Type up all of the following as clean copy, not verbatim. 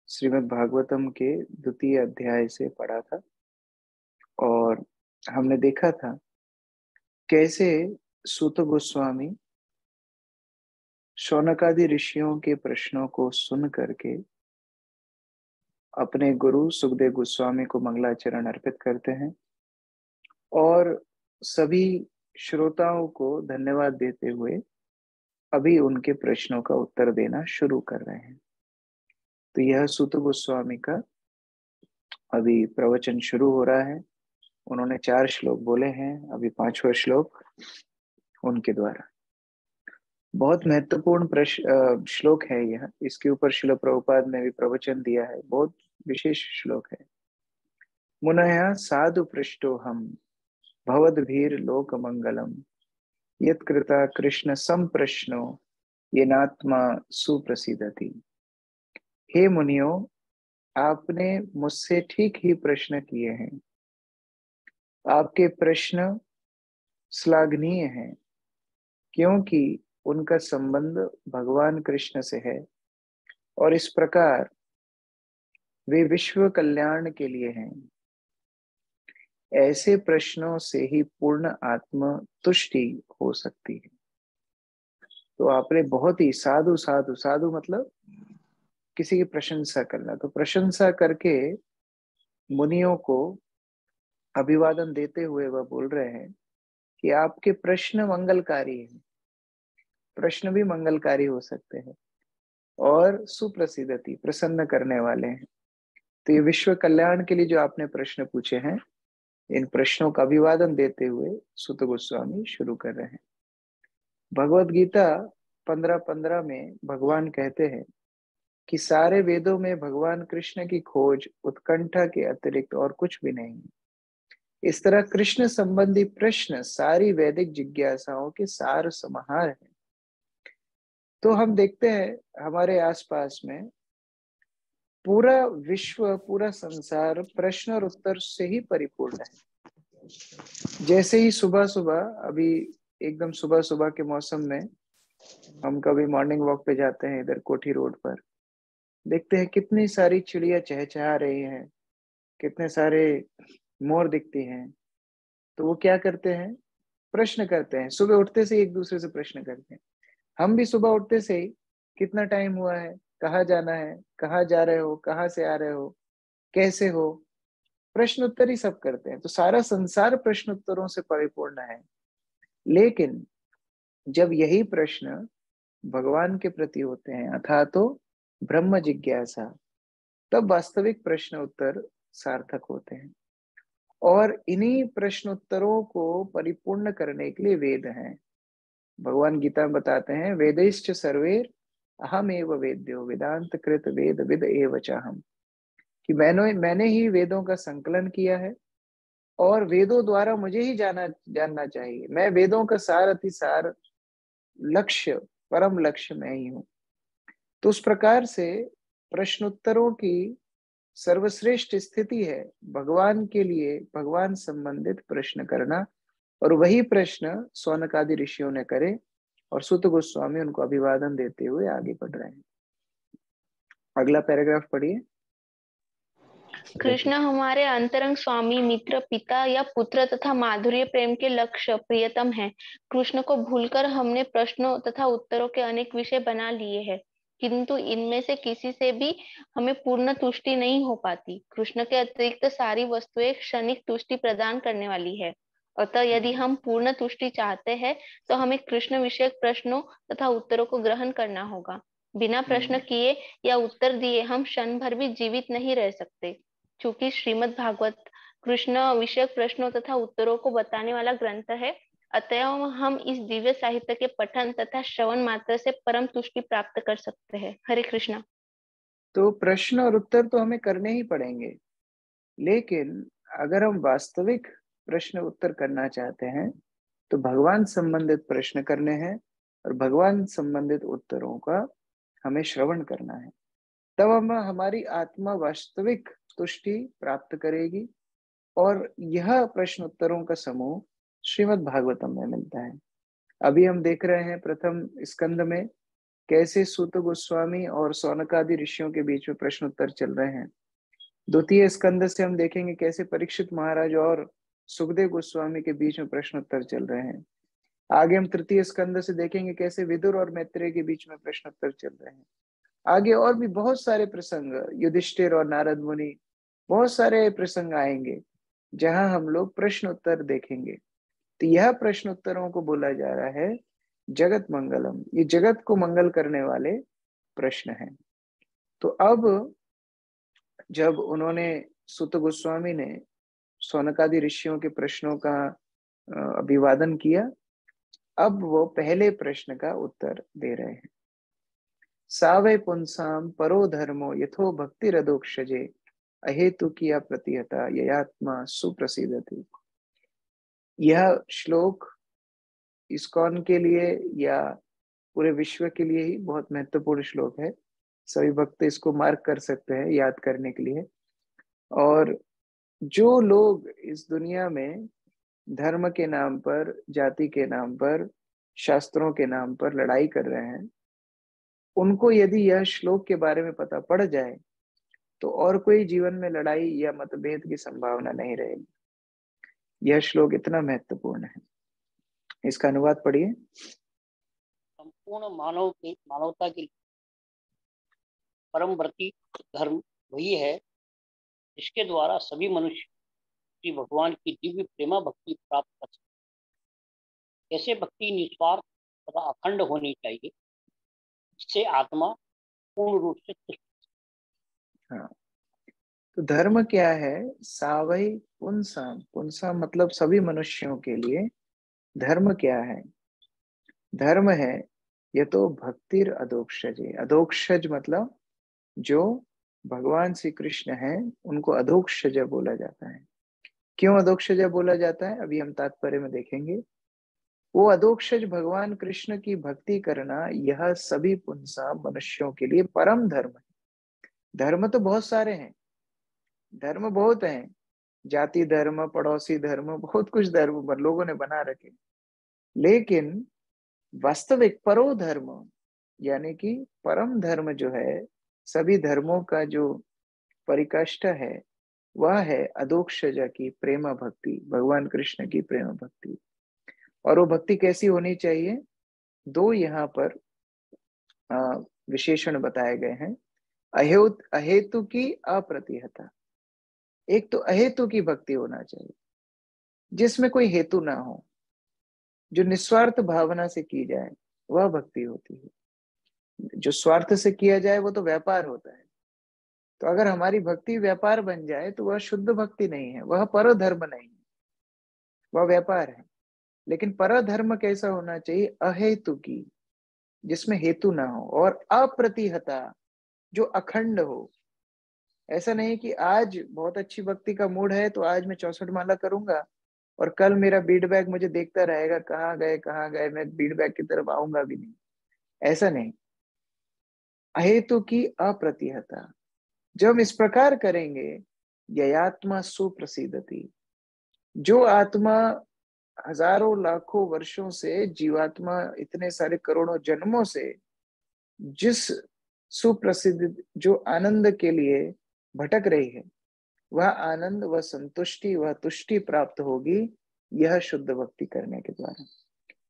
श्रीमद् भागवतम के द्वितीय अध्याय से पढ़ा था और हमने देखा था कैसे सूत गोस्वामी शौनकादि ऋषियों के प्रश्नों को सुन करके अपने गुरु सुखदेव गोस्वामी को मंगलाचरण अर्पित करते हैं और सभी श्रोताओं को धन्यवाद देते हुए अभी उनके प्रश्नों का उत्तर देना शुरू कर रहे हैं। तो यह सूत गोस्वामी का अभी प्रवचन शुरू हो रहा है। उन्होंने 4 श्लोक बोले हैं, अभी 5वां श्लोक उनके द्वारा। बहुत महत्वपूर्ण श्लोक है यह। इसके ऊपर श्रील प्रभुपाद ने भी प्रवचन दिया है। बहुत विशेष श्लोक है। मुनया साधु पृष्ठो हम भवद्भीर लोक मंगलम यत्कृता कृष्ण संप्रश्नो येनात्मा सुप्रसिद्धति। हे मुनियो, आपने मुझसे ठीक ही प्रश्न किए हैं। आपके प्रश्न श्लाघनीय हैं क्योंकि उनका संबंध भगवान कृष्ण से है और इस प्रकार वे विश्व कल्याण के लिए हैं। ऐसे प्रश्नों से ही पूर्ण आत्म तुष्टि हो सकती है। तो आपने बहुत ही साधु साधु साधु मतलब किसी की प्रशंसा करना, तो प्रशंसा करके मुनियों को अभिवादन देते हुए वह बोल रहे हैं कि आपके प्रश्न मंगलकारी हैं। प्रश्न भी मंगलकारी हो सकते हैं और सुप्रसिद्धति प्रसन्न करने वाले हैं। तो ये विश्व कल्याण के लिए जो आपने प्रश्न पूछे हैं, इन प्रश्नों का अभिवादन देते हुए सुत गोस्वामी शुरू कर रहे हैं। भगवत गीता 15:15 में भगवान कहते हैं कि सारे वेदों में भगवान कृष्ण की खोज उत्कंठा के अतिरिक्त और कुछ भी नहीं। इस तरह कृष्ण संबंधी प्रश्न सारी वैदिक जिज्ञासाओं के सार समाहार है। तो हम देखते हैं हमारे आसपास में पूरा विश्व, पूरा संसार प्रश्न और उत्तर से ही परिपूर्ण है। जैसे ही सुबह सुबह, अभी एकदम सुबह सुबह के मौसम में हम कभी मॉर्निंग वॉक पे जाते हैं, इधर कोठी रोड पर देखते हैं कितनी सारी चिड़िया चहचहा रही हैं, कितने सारे मोर दिखती हैं। तो वो क्या करते हैं? प्रश्न करते हैं। सुबह उठते से एक दूसरे से प्रश्न करते हैं। हम भी सुबह उठते से ही कितना टाइम हुआ है, कहाँ जाना है, कहाँ जा रहे हो, कहाँ से आ रहे हो, कैसे हो, प्रश्न उत्तर ही सब करते हैं। तो सारा संसार प्रश्न उत्तरों से परिपूर्ण है। लेकिन जब यही प्रश्न भगवान के प्रति होते हैं, अथा तो ब्रह्म जिज्ञासा, तब वास्तविक प्रश्न उत्तर सार्थक होते हैं। और इन्हीं प्रश्न उत्तरों को परिपूर्ण करने के लिए वेद हैं। भगवान गीता में बताते हैं, वेदैश्च सर्वैर अहम एव वेद्यो वेदांत कृत वेद विद एव चाहम, कि मैंने ही वेदों का संकलन किया है और वेदों द्वारा मुझे ही जानना चाहिए। मैं वेदों का सार अति सार लक्ष्य, परम लक्ष्य मैं ही हूँ। तो उस प्रकार से प्रश्नोत्तरों की सर्वश्रेष्ठ स्थिति है भगवान के लिए भगवान संबंधित प्रश्न करना। और वही प्रश्न शौनकादि ऋषियों ने करे और सूत गोस्वामी उनको अभिवादन देते हुए आगे बढ़ रहे हैं। अगला पैराग्राफ पढ़िए। कृष्ण हमारे अंतरंग स्वामी, मित्र, पिता या पुत्र तथा माधुर्य प्रेम के लक्ष्य प्रियतम है। कृष्ण को भूलकर हमने प्रश्नों तथा उत्तरों के अनेक विषय बना लिए हैं, किंतु इनमें से किसी से भी हमें पूर्ण तुष्टि नहीं हो पाती। कृष्ण के अतिरिक्त सारी वस्तुएं क्षणिक तुष्टि प्रदान करने वाली है। अतः यदि हम पूर्ण तुष्टि चाहते हैं तो हमें कृष्ण विषयक प्रश्नों तथा उत्तरों को ग्रहण करना होगा। बिना प्रश्न किए या उत्तर दिए हम क्षण भर भी जीवित नहीं रह सकते। चूंकि श्रीमद् भागवत कृष्ण विषयक प्रश्नों तथा उत्तरों को बताने वाला ग्रंथ है, अतएव हम इस दिव्य साहित्य के पठन तथा श्रवण मात्र से परम तुष्टि प्राप्त कर सकते हैं। हरे कृष्णा। तो प्रश्न और उत्तर तो हमें करने ही पड़ेंगे, लेकिन अगर हम वास्तविक प्रश्न उत्तर करना चाहते हैं तो भगवान संबंधित प्रश्न करने हैं और भगवान संबंधित उत्तरों का हमें श्रवण करना है। तब हम हमारी आत्मा वास्तविक तुष्टि प्राप्त करेगी। और यह प्रश्न उत्तरों का समूह श्रीमद् भागवतम में मिलता है। अभी हम देख रहे हैं प्रथम स्कंद में कैसे सूत गोस्वामी और सौनकादि ऋषियों के बीच में प्रश्न उत्तर चल रहे हैं। द्वितीय स्कंद से हम देखेंगे कैसे परीक्षित महाराज और सुखदेव गोस्वामी के बीच में प्रश्न उत्तर चल रहे हैं। आगे हम तृतीय स्कंद से देखेंगे कैसे विदुर और मैत्रेय के बीच में प्रश्न उत्तर चल रहे हैं। आगे और भी बहुत सारे प्रसंग, युधिष्ठिर और नारद मुनि, बहुत सारे प्रसंग आएंगे जहां हम लोग प्रश्न उत्तर देखेंगे। तो यह प्रश्न उत्तरों को बोला जा रहा है जगत मंगलम। ये जगत को मंगल करने वाले प्रश्न हैं। तो अब जब उन्होंने सूत गोस्वामी ने सौनकादि ऋषियों के प्रश्नों का अभिवादन किया, अब वो पहले प्रश्न का उत्तर दे रहे हैं। सावै पुंसाम परो धर्मो यथो भक्ति रदोक्षजे अहेतु किया प्रतिहता ययात्मा सुप्रसिद्धति। यह श्लोक इस्कॉन के लिए या पूरे विश्व के लिए ही बहुत महत्वपूर्ण श्लोक है। सभी भक्त इसको मार्क कर सकते हैं याद करने के लिए। और जो लोग इस दुनिया में धर्म के नाम पर, जाति के नाम पर, शास्त्रों के नाम पर लड़ाई कर रहे हैं, उनको यदि यह श्लोक के बारे में पता पड़ जाए तो और कोई जीवन में लड़ाई या मतभेद की संभावना नहीं रहेगी। यह श्लोक इतना महत्वपूर्ण है। इसका अनुवाद पढ़िए। संपूर्ण मानवता के परम व्रती धर्म वही है जिसके द्वारा सभी मनुष्य श्री भगवान की दिव्य प्रेमा भक्ति प्राप्त कर सकते। ऐसे भक्ति निस्वार्थ तथा अखंड होनी चाहिए, इससे आत्मा पूर्ण रूप से तुष्ट। हाँ, तो धर्म क्या है? सावई पुंसाम। पुंसाम मतलब सभी मनुष्यों के लिए। धर्म क्या है? धर्म है ये तो भक्तिर अधोक्षज। अधोक्षज मतलब जो भगवान श्री कृष्ण हैं उनको अधोक्षज बोला जाता है। क्यों अधोक्षज बोला जाता है अभी हम तात्पर्य में देखेंगे। वो अधोक्षज भगवान कृष्ण की भक्ति करना, यह सभी पुंसा मनुष्यों के लिए परम धर्म है। धर्म तो बहुत सारे हैं, धर्म बहुत हैं, जाति धर्म, पड़ोसी धर्म, बहुत कुछ धर्म लोगों ने बना रखे, लेकिन वास्तविक परो धर्म यानी कि परम धर्म जो है, सभी धर्मों का जो परिकाष्ठा है वह है अधोक्षजा की प्रेमा भक्ति, भगवान कृष्ण की प्रेम भक्ति। और वो भक्ति कैसी होनी चाहिए? दो यहाँ पर विशेषण बताए गए हैं। अहेतु की अप्रतिहता। एक तो अहेतु की भक्ति होना चाहिए जिसमें कोई हेतु ना हो, जो निस्वार्थ भावना से की जाए वह भक्ति होती है। जो स्वार्थ से किया जाए वो तो व्यापार होता है। तो अगर हमारी भक्ति व्यापार बन जाए तो वह शुद्ध भक्ति नहीं है, वह परधर्म नहीं है, वह व्यापार है। लेकिन परधर्म कैसा होना चाहिए? अहेतु की, जिसमें हेतु ना हो, और अप्रतिहता, जो अखंड हो। ऐसा नहीं कि आज बहुत अच्छी भक्ति का मूड है तो आज मैं 64 माला करूंगा और कल मेरा फीडबैक मुझे देखता रहेगा, कहाँ गए, मैं फीडबैक की तरफ आऊंगा भी नहीं। ऐसा नहीं। अहेतु की अप्रतिहता। जब हम इस प्रकार करेंगे, ययात्मा सुप्रसिद्धति, जो आत्मा हजारों लाखों वर्षों से, जीवात्मा इतने सारे करोड़ों जन्मों से जिस सुप्रसिद्ध, जो आनंद के लिए भटक रही है, वह आनंद, वह संतुष्टि, वह तुष्टि प्राप्त होगी यह शुद्ध भक्ति करने के द्वारा।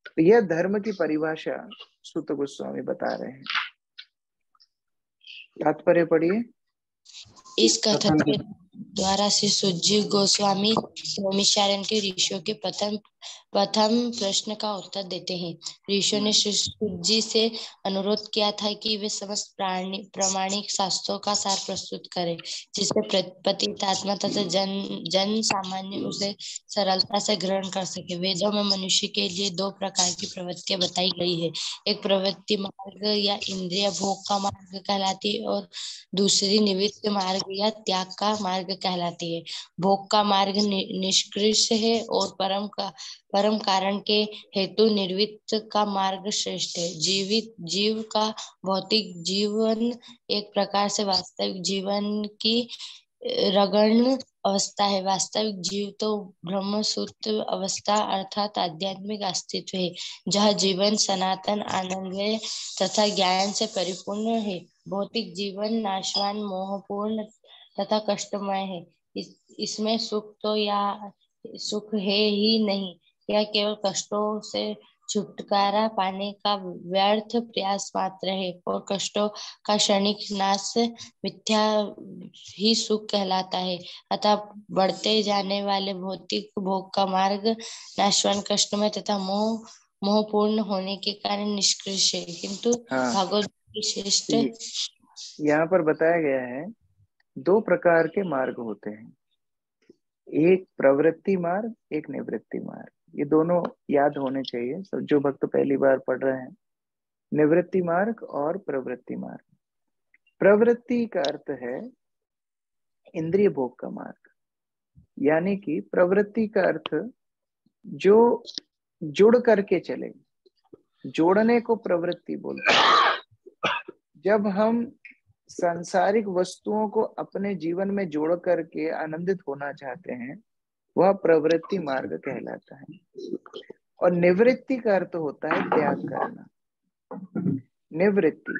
तो यह धर्म की परिभाषा सूत गोस्वामी बता रहे हैं। तात्पर्य पढ़िए। इस कथन के द्वारा श्री सुखजीव गोस्वामी नैमिषारण्य के ऋषियों के प्रथम प्रश्न का उत्तर देते हैं। ऋषियों ने श्री सुखजी से अनुरोध किया था कि वे समस्त प्रामाणिक शास्त्रों का सार प्रस्तुत करें, जिससे पतित आत्मा तथा जन सामान्य उसे सरलता से ग्रहण कर सके। वेदों में मनुष्य के लिए दो प्रकार की प्रवृत्तियां बताई गई है। एक प्रवृत्ति मार्ग या इंद्रिय भोग का मार्ग कहलाती है और दूसरी निवृत्त मार्ग या त्याग का मार्ग कहलाती है। भोग का मार्ग निष्कृष्ट है और परम कारण के हेतु निर्वृत्त का मार्ग श्रेष्ठ है। जीव का भौतिक जीवन एक प्रकार से वास्तविक जीवन की रगण अवस्था है। वास्तविक जीव तो ब्रह्मसूत्र अवस्था अर्थात आध्यात्मिक अस्तित्व है, जहाँ जीवन सनातन आनंदमय तथा ज्ञान से परिपूर्ण है। भौतिक जीवन नाशवान, मोहपूर्ण तथा कष्टमय है। इसमें सुख है ही नहीं, यह केवल कष्टों से छुटकारा पाने का व्यर्थ प्रयास मात्र है, और कष्टों का क्षणिक नाश मिथ्या ही सुख कहलाता है। अतः बढ़ते जाने वाले भौतिक भोग का मार्ग नाशवान, कष्टमय तथा मोहपूर्ण होने के कारण निष्कृष है, किंतु हाँ, भागवत की श्रेष्ठ यहाँ पर बताया गया है 2 प्रकार के मार्ग होते हैं, एक प्रवृत्ति मार्ग, एक निवृत्ति मार्ग। ये दोनों याद होने चाहिए सब जो भक्त पहली बार पढ़ रहे हैं। निवृत्ति मार्ग और प्रवृत्ति मार्ग। प्रवृत्ति का अर्थ है इंद्रिय भोग का मार्ग, यानी कि प्रवृत्ति का अर्थ जो जुड़ करके चले, जोड़ने को प्रवृत्ति बोलते हैं। जब हम सांसारिक वस्तुओं को अपने जीवन में जोड़ करके आनंदित होना चाहते हैं, वह प्रवृत्ति मार्ग कहलाता है। और निवृत्ति का अर्थ होता है त्याग करना, निवृत्ति।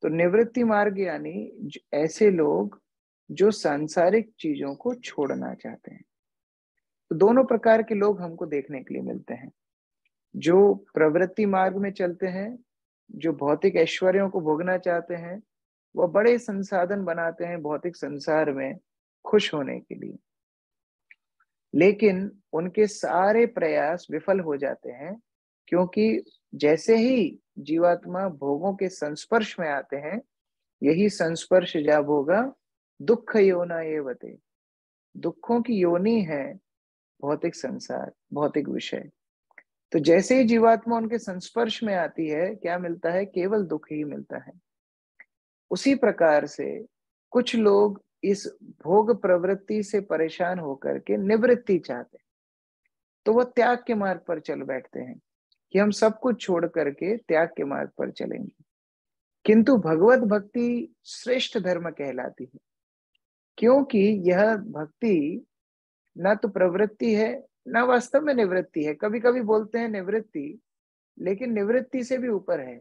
तो निवृत्ति मार्ग यानी ऐसे लोग जो सांसारिक चीजों को छोड़ना चाहते हैं। तो दोनों प्रकार के लोग हमको देखने के लिए मिलते हैं। जो प्रवृत्ति मार्ग में चलते हैं, जो भौतिक ऐश्वर्यों को भोगना चाहते हैं, वह बड़े संसाधन बनाते हैं भौतिक संसार में खुश होने के लिए, लेकिन उनके सारे प्रयास विफल हो जाते हैं, क्योंकि जैसे ही जीवात्मा भोगों के संस्पर्श में आते हैं, यही संस्पर्श जा भोगा दुख योना एवते, दुखों की योनि है भौतिक संसार, भौतिक विषय। तो जैसे ही जीवात्मा उनके संस्पर्श में आती है, क्या मिलता है? केवल दुख ही मिलता है। उसी प्रकार से कुछ लोग इस भोग प्रवृत्ति से परेशान होकर के निवृत्ति चाहते हैं, तो वह त्याग के मार्ग पर चल बैठते हैं कि हम सब कुछ छोड़ करके त्याग के मार्ग पर चलेंगे। किंतु भगवत भक्ति श्रेष्ठ धर्म कहलाती है, क्योंकि यह भक्ति ना तो प्रवृत्ति है, ना वास्तव में निवृत्ति है। कभी कभी बोलते हैं निवृत्ति, लेकिन निवृत्ति से भी ऊपर है,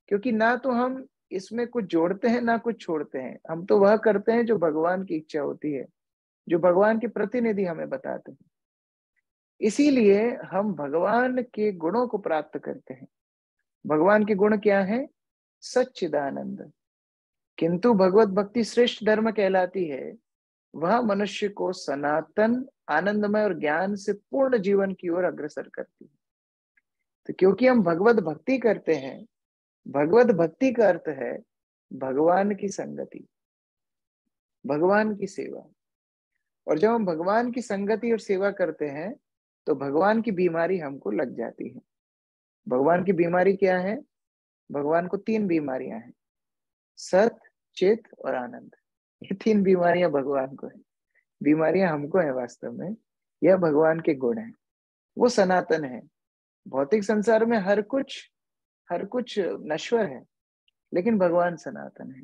क्योंकि ना तो हम इसमें कुछ जोड़ते हैं ना कुछ छोड़ते हैं। हम तो वह करते हैं जो भगवान की इच्छा होती है, जो भगवान के प्रतिनिधि हमें बताते हैं। इसीलिए हम भगवान के गुणों को प्राप्त करते हैं। भगवान के गुण क्या है? सच्चिदानंद। किंतु भगवत भक्ति श्रेष्ठ धर्म कहलाती है, वह मनुष्य को सनातन आनंदमय और ज्ञान से पूर्ण जीवन की ओर अग्रसर करती है। तो क्योंकि हम भगवत भक्ति करते हैं, भगवत भक्ति का अर्थ है भगवान की संगति, भगवान की सेवा। और जब हम भगवान की संगति और सेवा करते हैं, तो भगवान की बीमारी हमको लग जाती है। भगवान की बीमारी क्या है? भगवान को 3 बीमारियां हैं, सत, चित और आनंद। ये 3 बीमारियां भगवान को है, बीमारियां हमको है वास्तव में। यह भगवान के गुण है, वो सनातन है। भौतिक संसार में हर कुछ नश्वर है, लेकिन भगवान सनातन है।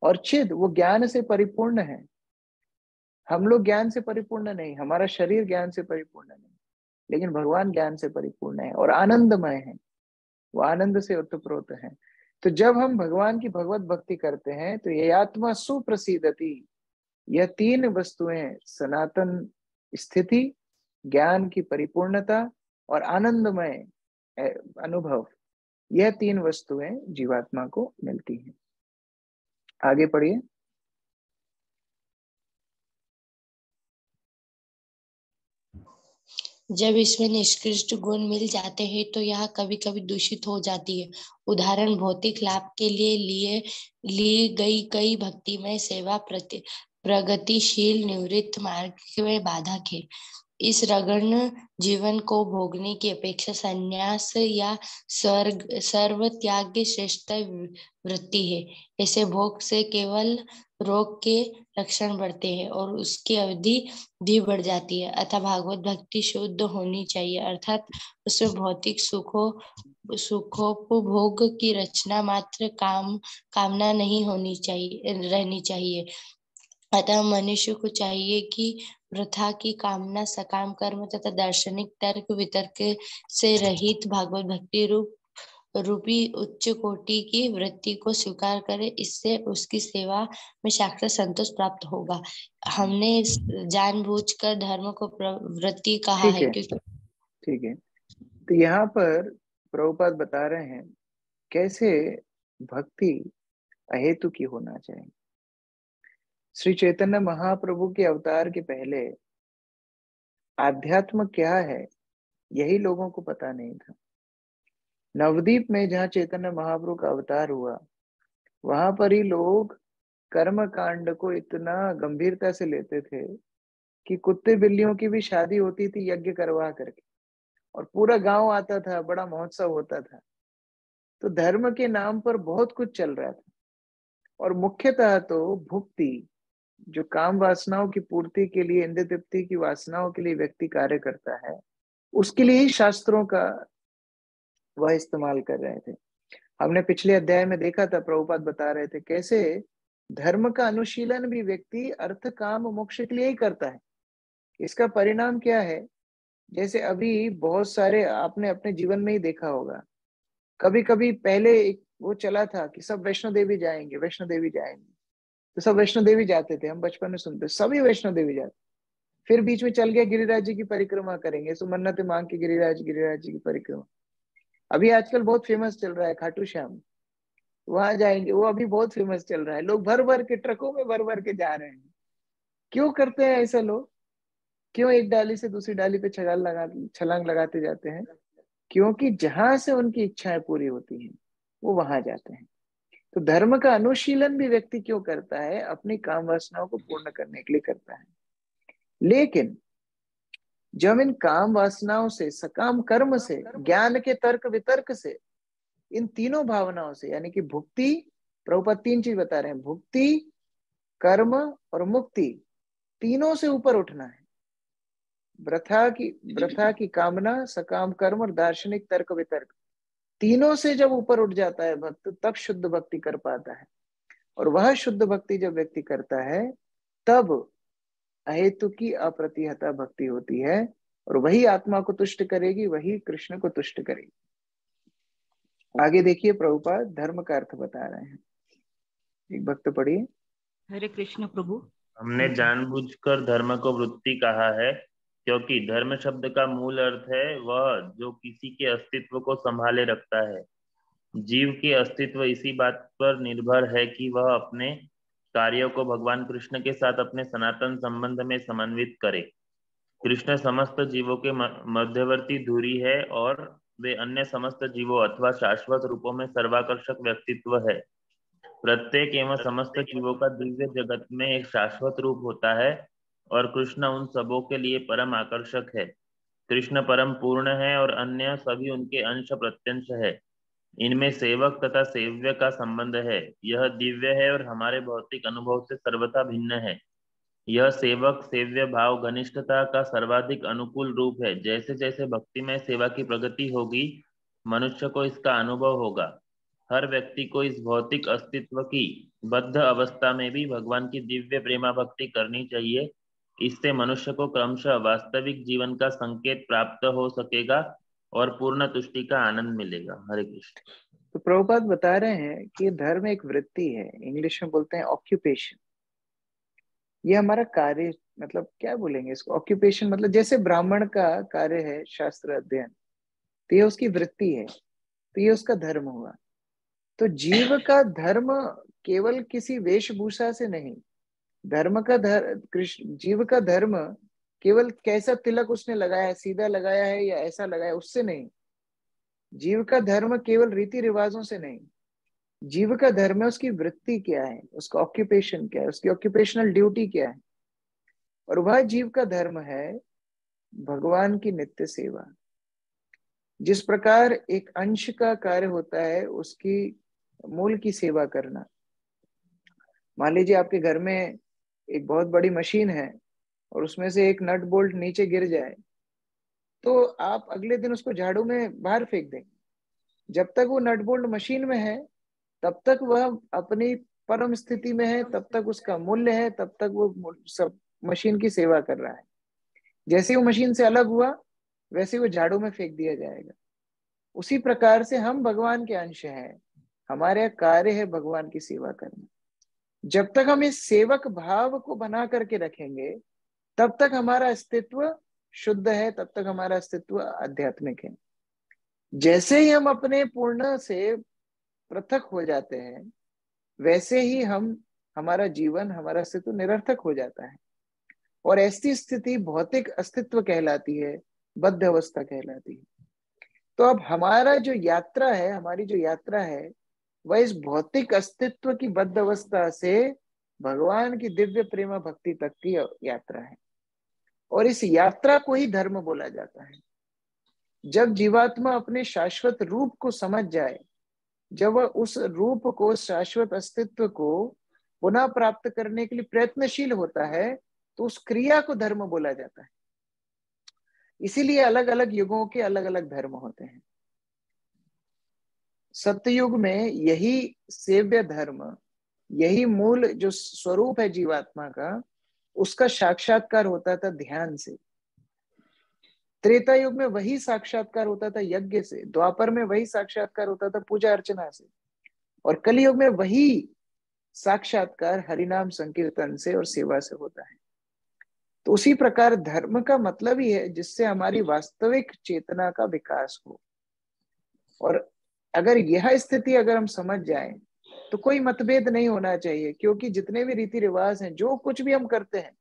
और चिद, वो ज्ञान से परिपूर्ण है। हम लोग ज्ञान से परिपूर्ण नहीं, हमारा शरीर ज्ञान से परिपूर्ण नहीं, लेकिन भगवान ज्ञान से परिपूर्ण है और आनंदमय है, वो आनंद से ओतप्रोत है। तो जब हम भगवान की भगवत भक्ति करते हैं, तो ये आत्मा सुप्रसिद्धति, यह 3 वस्तुएं, सनातन स्थिति, ज्ञान की परिपूर्णता और आनंदमय अनुभव, यह 3 वस्तुएं जीवात्मा को मिलती हैं। आगे पढ़िए। जब इसमें निष्कृष्ट गुण मिल जाते हैं तो यह कभी कभी दूषित हो जाती है। उदाहरण, भौतिक लाभ के लिए ली गई कई भक्तिमय सेवा प्रगतिशील निवृत्त मार्ग में बाधक है। इस रगड़ जीवन को भोगने की अपेक्षा संन्यास या सर्व त्याग की श्रेष्ठ वृत्ति है। ऐसे भोग से केवल रोग के लक्षण बढ़ते हैं और उसकी अवधि भी बढ़ जाती है। अतः भागवत भक्ति शुद्ध होनी चाहिए, अर्थात उसमें भौतिक सुखोपभोग की रचना मात्र कामना नहीं रहनी चाहिए। अतः मनुष्य को चाहिए कि वृथा की कामना, सकाम कर्म तथा दार्शनिक तर्क वितर्क से रहित भागवत भक्ति रूपी उच्च कोटि की वृत्ति को स्वीकार करे। इससे उसकी सेवा में शाश्वत संतोष प्राप्त होगा। हमने जानबूझकर धर्म को प्रवृत्ति कहा ठीक है है, क्योंकि ठीक है। तो यहाँ पर प्रभुपाद बता रहे हैं कैसे भक्ति अहेतु की होना चाहिए। श्री चैतन्य महाप्रभु के अवतार के पहले आध्यात्म क्या है यही लोगों को पता नहीं था। नवदीप में जहाँ चैतन्य महाप्रभु का अवतार हुआ, वहां पर ही लोग कर्म कांड को इतना गंभीरता से लेते थे कि कुत्ते बिल्लियों की भी शादी होती थी यज्ञ करवा करके, और पूरा गांव आता था, बड़ा महोत्सव होता था। तो धर्म के नाम पर बहुत कुछ चल रहा था, और मुख्यतः तो भुक्ति, जो काम वासनाओं की पूर्ति के लिए, इंद्रिय तृप्ति की वासनाओं के लिए व्यक्ति कार्य करता है, उसके लिए ही शास्त्रों का वह इस्तेमाल कर रहे थे। हमने पिछले अध्याय में देखा था, प्रभुपाद बता रहे थे कैसे धर्म का अनुशीलन भी व्यक्ति अर्थ काम मोक्ष के लिए ही करता है। इसका परिणाम क्या है? जैसे अभी बहुत सारे आपने अपने जीवन में ही देखा होगा, कभी कभी पहले एक वो चला था कि सब वैष्णो देवी जाएंगे, वैष्णो देवी जाएंगे, तो सब वैष्णो देवी जाते थे। हम बचपन में सुनते सभी वैष्णो देवी जाते। फिर बीच में चल गया गिरिराज जी की परिक्रमा करेंगे, सो मन्नत मांग के गिरिराज जी की परिक्रमा। अभी आजकल बहुत फेमस चल रहा है खाटू श्याम, वहां जाएंगे, वो अभी बहुत फेमस चल रहा है। लोग भर भर के ट्रकों में भर भर के जा रहे हैं। क्यों करते हैं ऐसा लोग? क्यों एक डाली से दूसरी डाली पे छलांग लगाते जाते हैं? क्योंकि जहां से उनकी इच्छाएं पूरी होती हैं वो वहां जाते हैं। तो धर्म का अनुशीलन भी व्यक्ति क्यों करता है? अपनी काम वासनाओं को पूर्ण करने के लिए करता है। लेकिन जब इन काम वासनाओं से, सकाम कर्म से, ज्ञान के तर्क वितर्क से, इन तीनों भावनाओं से, यानी कि भुक्ति, प्रभुपाद 3 चीज बता रहे हैं, भुक्ति, कर्म और मुक्ति, तीनों से ऊपर उठना है। वृथा की कामना, सकाम कर्म और दार्शनिक तर्क वितर्क, तीनों से जब ऊपर उठ जाता है भक्त, तब शुद्ध भक्ति कर पाता है। और वह शुद्ध भक्ति जब व्यक्ति करता है, तब अहेतु की अप्रतिहता भक्ति होती है, और वही आत्मा को तुष्ट करेगी, वही कृष्ण को तुष्ट करेगी। आगे देखिए, प्रभुपाद धर्म का अर्थ बता रहे हैं। एक भक्त पढ़िए। हरे कृष्ण प्रभु। हमने जानबूझकर धर्म को वृत्ति कहा है क्योंकि धर्म शब्द का मूल अर्थ है वह जो किसी के अस्तित्व को संभाले रखता है। जीव के अस्तित्व इसी बात पर निर्भर है कि वह अपने कार्यों को भगवान कृष्ण के साथ अपने सनातन संबंध में समन्वित करे। कृष्ण समस्त जीवों के मध्यवर्ती धुरी है और वे अन्य समस्त जीवों अथवा शाश्वत रूपों में सर्वाकर्षक व्यक्तित्व है। प्रत्येक एवं समस्त जीवों का दिव्य जगत में एक शाश्वत रूप होता है और कृष्ण उन सबों के लिए परम आकर्षक है। कृष्ण परम पूर्ण है और अन्य सभी उनके अंश प्रत्यंश है। इनमें सेवक तथा सेव्य का संबंध है। यह दिव्य है और हमारे भौतिक अनुभव से सर्वथा भिन्न है। यह सेवक सेव्य भाव घनिष्ठता का सर्वाधिक अनुकूल रूप है। जैसे जैसे भक्ति में सेवा की प्रगति होगी, मनुष्य को इसका अनुभव होगा। हर व्यक्ति को इस भौतिक अस्तित्व की बद्ध अवस्था में भी भगवान की दिव्य प्रेमा भक्ति करनी चाहिए। इससे मनुष्य को क्रमशः वास्तविक जीवन का संकेत प्राप्त हो सकेगा और पूर्ण तुष्टि का आनंद मिलेगा। हरे कृष्ण। तो प्रभुपाद बता रहे हैं कि धर्म एक वृत्ति है, इंग्लिश में बोलते हैं ऑक्यूपेशन। ये हमारा कार्य, मतलब क्या बोलेंगे इसको, ऑक्यूपेशन मतलब जैसे ब्राह्मण का कार्य है शास्त्र अध्ययन, तो ये उसकी वृत्ति है, तो ये उसका धर्म हुआ। तो जीव का धर्म केवल किसी वेशभूषा से नहीं, धर्म का कृष्ण जीव का धर्म केवल कैसा तिलक उसने लगाया है, सीधा लगाया है या ऐसा लगाया, उससे नहीं। जीव का धर्म केवल रीति रिवाजों से नहीं। जीव का धर्म है उसकी वृत्ति क्या है, उसका ऑक्यूपेशन क्या है, उसकी ऑक्यूपेशनल ड्यूटी क्या है। और वह जीव का धर्म है भगवान की नित्य सेवा। जिस प्रकार एक अंश का कार्य होता है उसकी मूल की सेवा करना। मान लीजिए आपके घर में एक बहुत बड़ी मशीन है और उसमें से एक नट बोल्ट नीचे गिर जाए, तो आप अगले दिन उसको झाड़ू में बाहर फेंक देंगे। जब तक वो नट बोल्ट मशीन में है तब तक वह अपनी परम स्थिति में है तब तक उसका मूल्य है, तब तक वो सब मशीन की सेवा कर रहा है। जैसे ही वो मशीन से अलग हुआ वैसे ही वो झाड़ू में फेंक दिया जाएगा। उसी प्रकार से हम भगवान के अंश हैं, हमारे कार्य है भगवान की सेवा करना। जब तक हम इस सेवक भाव को बना करके रखेंगे तब तक हमारा अस्तित्व शुद्ध है, तब तक हमारा अस्तित्व आध्यात्मिक है। जैसे ही हम अपने पूर्ण से पृथक हो जाते हैं वैसे ही हमारा जीवन, हमारा अस्तित्व निरर्थक हो जाता है। और ऐसी स्थिति भौतिक अस्तित्व कहलाती है, बद्ध अवस्था कहलाती है। तो अब हमारा जो यात्रा है, हमारी जो यात्रा है वह इस भौतिक अस्तित्व की बद्ध अवस्था से भगवान की दिव्य प्रेम भक्ति तक की यात्रा है। और इस यात्रा को ही धर्म बोला जाता है। जब जीवात्मा अपने शाश्वत रूप को समझ जाए, जब वह उस रूप को, शाश्वत अस्तित्व को पुनः प्राप्त करने के लिए प्रयत्नशील होता है तो उस क्रिया को धर्म बोला जाता है। इसीलिए अलग अलग युगों के अलग अलग धर्म होते हैं। सत्ययुग में यही सेव्य धर्म, यही मूल जो स्वरूप है जीवात्मा का, उसका साक्षात्कार होता था ध्यान से। त्रेता युग में वही साक्षात्कार होता था यज्ञ से, द्वापर में वही साक्षात्कार होता था पूजा अर्चना से, और कलियुग में वही साक्षात्कार हरिनाम संकीर्तन से और सेवा से होता है। तो उसी प्रकार धर्म का मतलब ही है जिससे हमारी वास्तविक चेतना का विकास हो। और अगर यह स्थिति अगर हम समझ जाएं तो कोई मतभेद नहीं होना चाहिए, क्योंकि जितने भी रीति रिवाज हैं, जो कुछ भी हम करते हैं,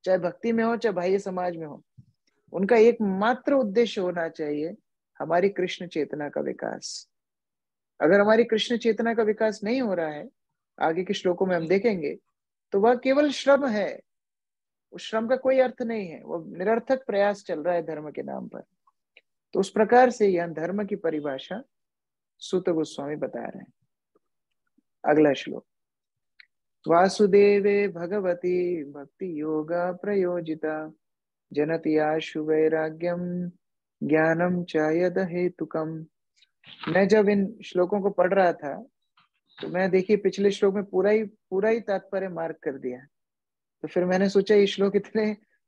चाहे भक्ति में हो चाहे बाह्य समाज में हो, उनका एकमात्र उद्देश्य होना चाहिए हमारी कृष्ण चेतना का विकास। अगर हमारी कृष्ण चेतना का विकास नहीं हो रहा है, आगे के श्लोकों में हम देखेंगे, तो वह केवल श्रम है। उस श्रम का कोई अर्थ नहीं है, वो निरर्थक प्रयास चल रहा है धर्म के नाम पर। तो उस प्रकार से यह धर्म की परिभाषा सूत गोस्वामी बता रहे हैं। अगला श्लोक, वासुदेवे भगवती भक्ति योगा प्रयोजिता जनति आशु वैराग्यम ज्ञानम च यद हेतुकम। मैं जब इन श्लोकों को पढ़ रहा था तो मैं देखिए पिछले श्लोक में पूरा ही तात्पर्य मार्क कर दिया। तो फिर मैंने सोचा ये श्लोक इतने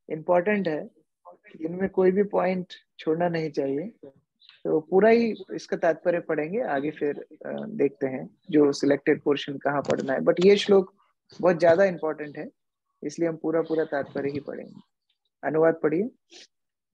इम्पोर्टेंट है कि इनमें कोई भी पॉइंट छोड़ना नहीं चाहिए, तो पूरा ही इसका तात्पर्य पढ़ेंगे। आगे फिर देखते हैं जो सिलेक्टेड पोर्शन कहाँ पढ़ना है, बट ये श्लोक बहुत ज्यादा इम्पोर्टेंट है, इसलिए हम पूरा तात्पर्य ही पढ़ेंगे। अनुवाद पढ़िए।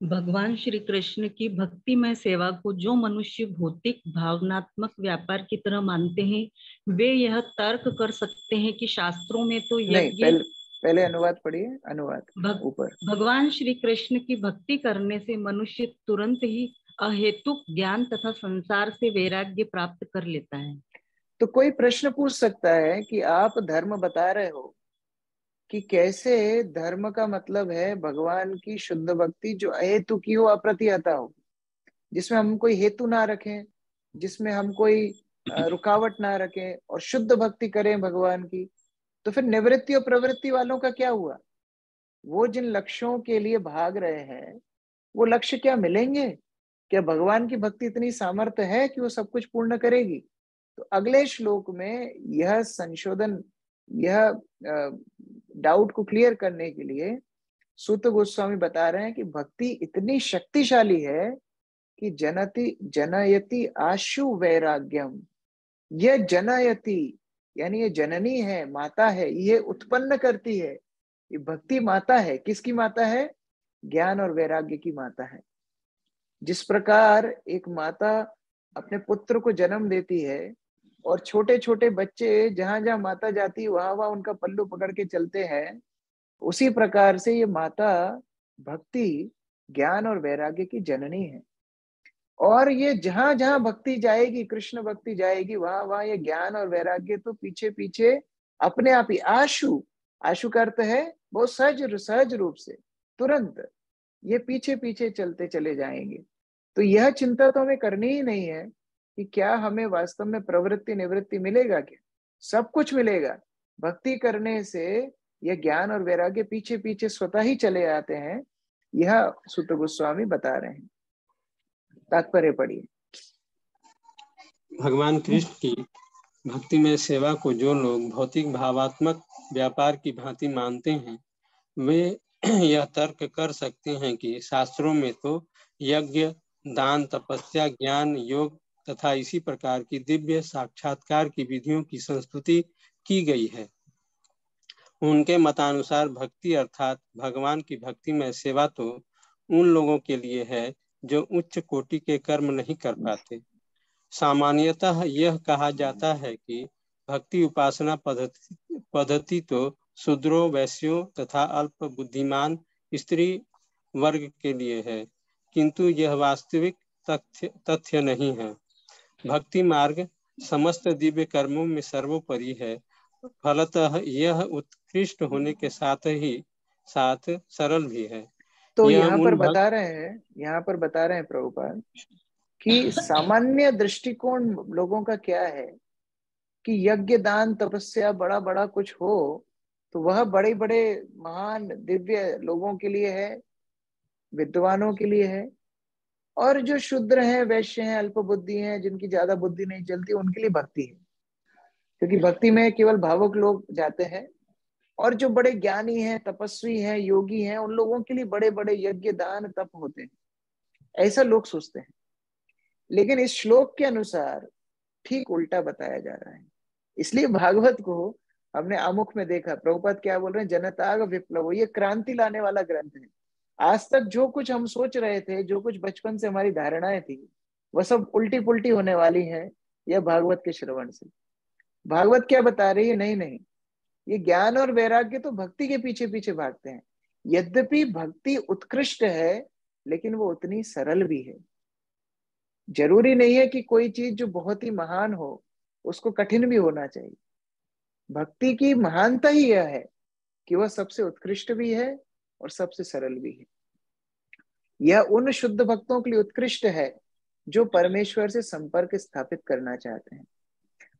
भगवान श्री कृष्ण की भक्तिमय सेवा को जो मनुष्य भौतिक भावनात्मक व्यापार की तरह मानते हैं, वे यह तर्क कर सकते हैं कि शास्त्रों में तो यज्ञ। पहले अनुवाद पढ़िए, अनुवाद ऊपर। भगवान श्री कृष्ण की भक्ति करने से मनुष्य तुरंत ही अहेतुक ज्ञान तथा संसार से वैराग्य प्राप्त कर लेता है। तो कोई प्रश्न पूछ सकता है कि आप धर्म बता रहे हो कि कैसे धर्म का मतलब है भगवान की शुद्ध भक्ति जो अहेतु की हो, अप्रतिहता हो, जिसमें हम कोई हेतु ना रखें, जिसमें हम कोई रुकावट ना रखें और शुद्ध भक्ति करें भगवान की। तो फिर निवृत्ति और प्रवृत्ति वालों का क्या हुआ? वो जिन लक्ष्यों के लिए भाग रहे हैं वो लक्ष्य क्या मिलेंगे? क्या भगवान की भक्ति इतनी सामर्थ्य है कि वो सब कुछ पूर्ण करेगी? तो अगले श्लोक में यह संशोधन, यह डाउट को क्लियर करने के लिए सूत गोस्वामी बता रहे हैं कि भक्ति इतनी शक्तिशाली है कि जनयति आशु वैराग्यम। यह जनयति यानी ये जननी है, माता है, ये उत्पन्न करती है। ये भक्ति माता है। किसकी माता है? ज्ञान और वैराग्य की माता है। जिस प्रकार एक माता अपने पुत्र को जन्म देती है और छोटे छोटे बच्चे जहां जहां माता जाती है वहां वहां उनका पल्लू पकड़ के चलते हैं, उसी प्रकार से ये माता भक्ति ज्ञान और वैराग्य की जननी है। और ये जहां जहां भक्ति जाएगी, कृष्ण भक्ति जाएगी, वहां वहां ये ज्ञान और वैराग्य तो पीछे पीछे अपने आप ही आशु का अर्थ है वो सहज रूप से तुरंत ये पीछे पीछे चलते चले जाएंगे। तो यह चिंता तो हमें करनी ही नहीं है कि क्या हमें वास्तव में प्रवृत्ति निवृत्ति मिलेगा। क्या सब कुछ मिलेगा। भक्ति करने से यह ज्ञान और वैराग्य पीछे पीछे स्वतः ही चले आते हैं। यह सूत गोस्वामी बता रहे हैं। तात्पर्य पढ़िए। भगवान कृष्ण की भक्तिमय सेवा को जो लोग भौतिक भावात्मक व्यापार की भांति मानते हैं, वे यह तर्क कर सकते हैं कि शास्त्रों में तो यज्ञ, दान, तपस्या, ज्ञान, योग तथा इसी प्रकार की दिव्य साक्षात्कार की विधियों की संस्तुति की गई है। उनके मतानुसार भक्ति अर्थात भगवान की भक्तिमय सेवा तो उन लोगों के लिए है जो उच्च कोटि के कर्म नहीं कर पाते। सामान्यतः यह कहा जाता है कि भक्ति उपासना पद्धति तो शूद्रों, वैश्यों तथा अल्प बुद्धिमान स्त्री वर्ग के लिए है, किंतु यह वास्तविक तथ्य नहीं है। भक्ति मार्ग समस्त दिव्य कर्मों में सर्वोपरि है। फलतः यह उत्कृष्ट होने के साथ सरल भी है। तो यहाँ पर बता रहे हैं प्रभुपाद कि सामान्य दृष्टिकोण लोगों का क्या है कि यज्ञ, दान, तपस्या बड़ा बड़ा कुछ हो तो वह बड़े बड़े महान दिव्य लोगों के लिए है, विद्वानों के लिए है, और जो शूद्र हैं, वैश्य हैं, अल्प बुद्धि हैं, जिनकी ज्यादा बुद्धि नहीं चलती, उनके लिए भक्ति है। क्योंकि भक्ति में केवल भावुक लोग जाते हैं, और जो बड़े ज्ञानी हैं, तपस्वी हैं, योगी हैं, उन लोगों के लिए बड़े बड़े यज्ञ, दान, तप होते हैं, ऐसा लोग सोचते हैं। लेकिन इस श्लोक के अनुसार ठीक उल्टा बताया जा रहा है। इसलिए भागवत को हमने आमुख में देखा, प्रभुपाद क्या बोल रहे हैं, जनताग विप्लव, ये क्रांति लाने वाला ग्रंथ है। आज तक जो कुछ हम सोच रहे थे, जो कुछ बचपन से हमारी धारणाएं थी, वह सब उल्टी पुल्टी होने वाली है यह भागवत के श्रवण से। भागवत क्या बता रही है, नहीं, ये ज्ञान और वैराग्य तो भक्ति के पीछे पीछे भागते हैं। यद्यपि भक्ति उत्कृष्ट है, लेकिन वो उतनी सरल भी है। जरूरी नहीं है कि कोई चीज जो बहुत ही महान हो उसको कठिन भी होना चाहिए। भक्ति की महानता ही यह है कि वह सबसे उत्कृष्ट भी है और सबसे सरल भी है। यह उन शुद्ध भक्तों के लिए उत्कृष्ट है जो परमेश्वर से संपर्क स्थापित करना चाहते हैं,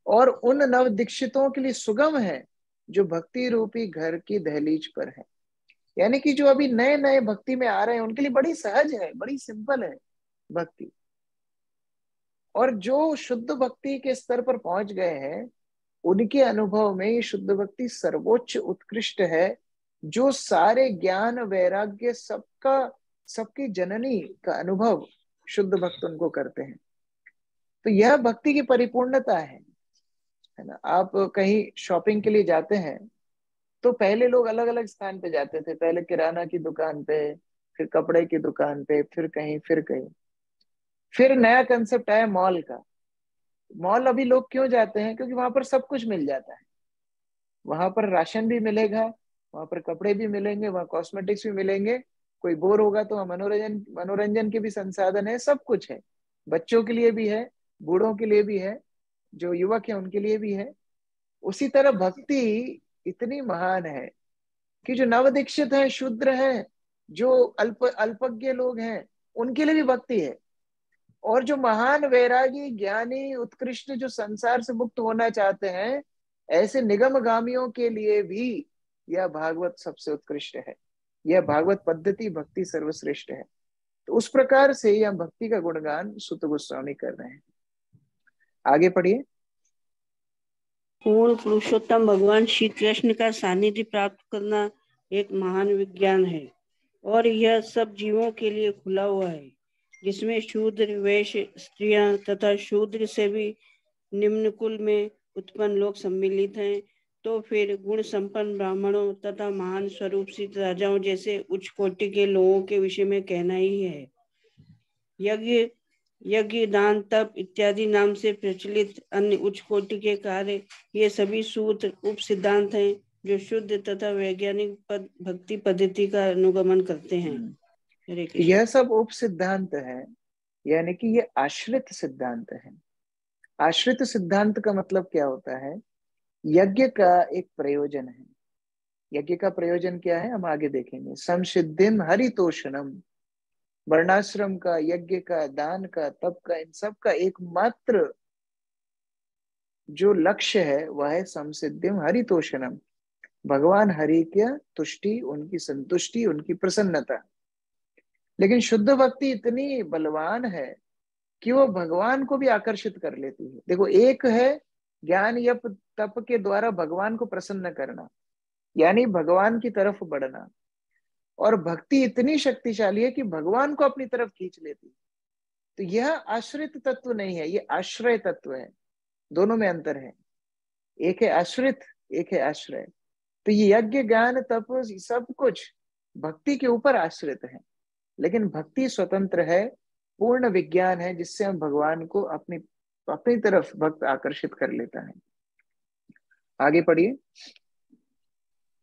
और उन नव दीक्षितों के लिए सुगम है जो भक्ति रूपी घर की दहलीज पर है। यानी कि जो अभी नए नए भक्ति में आ रहे हैं, उनके लिए बड़ी सहज है, बड़ी सिंपल है भक्ति। और जो शुद्ध भक्ति के स्तर पर पहुंच गए हैं, उनके अनुभव में ये शुद्ध भक्ति सर्वोच्च उत्कृष्ट है, जो सारे ज्ञान, वैराग्य, सबकी जननी का अनुभव शुद्ध भक्त उनको करते हैं। तो यह भक्ति की परिपूर्णता है ना। आप कहीं शॉपिंग के लिए जाते हैं तो पहले लोग अलग अलग स्थान पे जाते थे, पहले किराना की दुकान पे, फिर कपड़े की दुकान पे, फिर कहीं फिर नया कंसेप्ट आया मॉल का। मॉल अभी लोग क्यों जाते हैं, क्योंकि वहां पर सब कुछ मिल जाता है। वहां पर राशन भी मिलेगा, वहां पर कपड़े भी मिलेंगे, वहां कॉस्मेटिक्स भी मिलेंगे, कोई बोर होगा तो मनोरंजन के भी संसाधन है, सब कुछ है। बच्चों के लिए भी है, बूढ़ों के लिए भी है, जो युवक है उनके लिए भी है। उसी तरह भक्ति इतनी महान है कि जो नवदीक्षित है, शूद्र है, जो अल्पज्ञ लोग हैं, उनके लिए भी भक्ति है। और जो महान वैरागी, ज्ञानी, उत्कृष्ट, जो संसार से मुक्त होना चाहते हैं, ऐसे निगमगामियों के लिए भी यह भागवत सबसे उत्कृष्ट है। यह भागवत पद्धति भक्ति सर्वश्रेष्ठ है। तो उस प्रकार से यह भक्ति का गुणगान सुत गोस्वामी कर रहे हैं। आगे पढ़िए। पूर्ण पुरुषोत्तम भगवान श्री कृष्ण का सानिध्य प्राप्त करना एक महान विज्ञान है, और यह सब जीवों के लिए खुला हुआ है, जिसमें शूद्र, वैश्य, स्त्रियां तथा शूद्र से भी निम्न कुल में उत्पन्न लोग सम्मिलित हैं। तो फिर गुण संपन्न ब्राह्मणों तथा महान स्वरूप सिद्ध राजाओं जैसे उच्च कोटि के लोगों के विषय में कहना ही है। यज्ञ, दान, तप इत्यादि नाम से प्रचलित अन्य उच्च कोटि के कार्य, ये सभी सूत्र उप सिद्धांत हैं जो शुद्ध तथा वैज्ञानिक भक्ति पद्धति का अनुगमन करते हैं। यह सब उप सिद्धांत है, यानी कि ये आश्रित सिद्धांत है। आश्रित सिद्धांत का मतलब क्या होता है? यज्ञ का एक प्रयोजन है। यज्ञ का प्रयोजन क्या है, हम आगे देखेंगे। संसिद्धिम हरितोषणम, वर्णाश्रम का, यज्ञ का, दान का, तप का, इन सब का एकमात्र जो लक्ष्य है वह है संसिद्धिम हरितोषणम, भगवान हरि की तुष्टि, उनकी संतुष्टि, उनकी प्रसन्नता। लेकिन शुद्ध भक्ति इतनी बलवान है कि वो भगवान को भी आकर्षित कर लेती है। देखो, एक है ज्ञान या तप के द्वारा भगवान को प्रसन्न करना, यानी भगवान की तरफ बढ़ना। और भक्ति इतनी शक्तिशाली है कि भगवान को अपनी तरफ खींच लेती। तो यह आश्रित तत्व नहीं है, ये आश्रय तत्व है। दोनों में अंतर है, एक है आश्रित, एक है आश्रय। तो ये यज्ञ ज्ञान तप सब कुछ भक्ति के ऊपर आश्रित है, लेकिन भक्ति स्वतंत्र है, पूर्ण विज्ञान है, जिससे हम भगवान को अपनी तरफ भक्त आकर्षित कर लेता है। आगे पढ़िए।